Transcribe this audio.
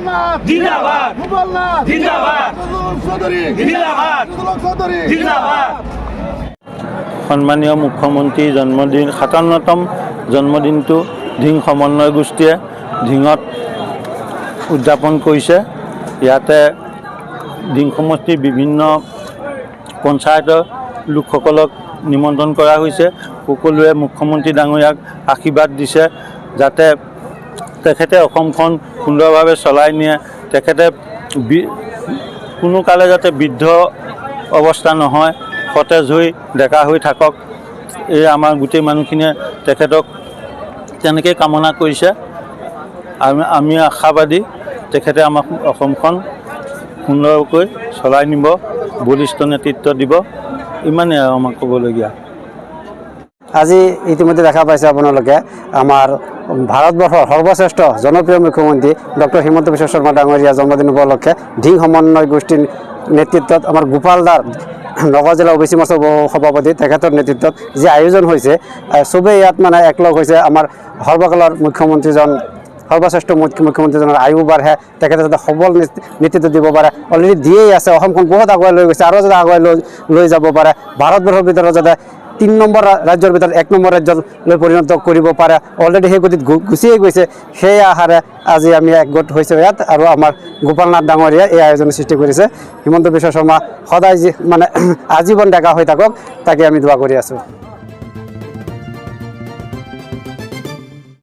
গোপালনাথ জিন্দাবাদ গোপালনাথ জিন্দাবাদ চৌধুৰী জিন্দাবাদ চৌধুৰী জিন্দাবাদ। সন্মানীয় মুখ্যমন্ত্ৰীৰ জন্মদিন ৫৭তম জন্মদিনটো ধিং সমন্বয় গোষ্ঠীয়ে ধিঙত উদযাপন কৰিছে। ইয়াতে ধিং সমষ্টিৰ বিভিন্ন পঞ্চায়তৰ লোকসকলক নিমন্ত্ৰণ কৰা হৈছে। সকলোৱে মুখ্যমন্ত্ৰী ডাঙৰীয়াক আশীৰ্বাদ দিছে যাতে তেখেতে অসমখন সুন্দৰভাৱে চলাই নিয়ে। তেখেতে কোনো কালে যাতে বৃদ্ধ অৱস্থা নহয়, সতেজ হৈ ডেকা হৈ থাকক, এই আমাৰ গোটেই মানুহখিনিয়ে তেখেতক তেনেকৈ কামনা কৰিছে। আমি আশাবাদী তেখেতে আমাক অসমখন সুন্দৰকৈ চলাই নিব, বলিষ্ঠ নেতৃত্ব দিব। ইমানেই আৰু আমাক ক'বলগীয়া। আজি ইতিমধ্যে দেখা পাইছে আপোনালোকে আমাৰ ভাৰতবৰ্ষৰ সৰ্বশ্ৰেষ্ঠ জনপ্ৰিয় মুখ্যমন্ত্ৰী ডক্টৰ হিমন্ত বিশ্ব শৰ্মা ডাঙৰীয়া জন্মদিন উপলক্ষে ধিং সমন্বয় গোষ্ঠীৰ নেতৃত্বত আমাৰ গোপাল দাস নগাঁও জিলা ওবিচি মৰ্চাৰ সভাপতি তেখেতৰ নেতৃত্বত যি আয়োজন হৈছে, চবেই ইয়াত মানে একলগ হৈছে। আমাৰ সৰ্বকালৰ মুখ্যমন্ত্ৰীজন সৰ্বশ্ৰেষ্ঠ মুখ্যমন্ত্ৰীজনৰ আয়ু বাঢ়ে, তেখেতে যাতে সবল নেতৃত্ব দিব পাৰে, অলৰেডি দিয়েই আছে। অসমখন বহুত আগুৱাই লৈ গৈছে, আৰু যাতে আগুৱাই লৈ যাব পাৰে। ভাৰতবৰ্ষৰ ভিতৰত যাতে ৩ নম্বৰ ৰাজ্যৰ ভিতৰত ১ নম্বৰ ৰাজ্যলৈ পৰিণত কৰিব পাৰে, অলৰেডি সেই গতিত গুচিয়ে গৈছে। সেই আশাৰে আজি আমি একগোট হৈছোঁ ইয়াত, আৰু আমাৰ গোপালনাথ ডাঙৰীয়াই এই আয়োজনৰ সৃষ্টি কৰিছে। হিমন্ত বিশ্ব শৰ্মা সদায় মানে আজীৱন ডেকা হৈ থাকক, তাকে আমি দোৱা কৰি আছোঁ।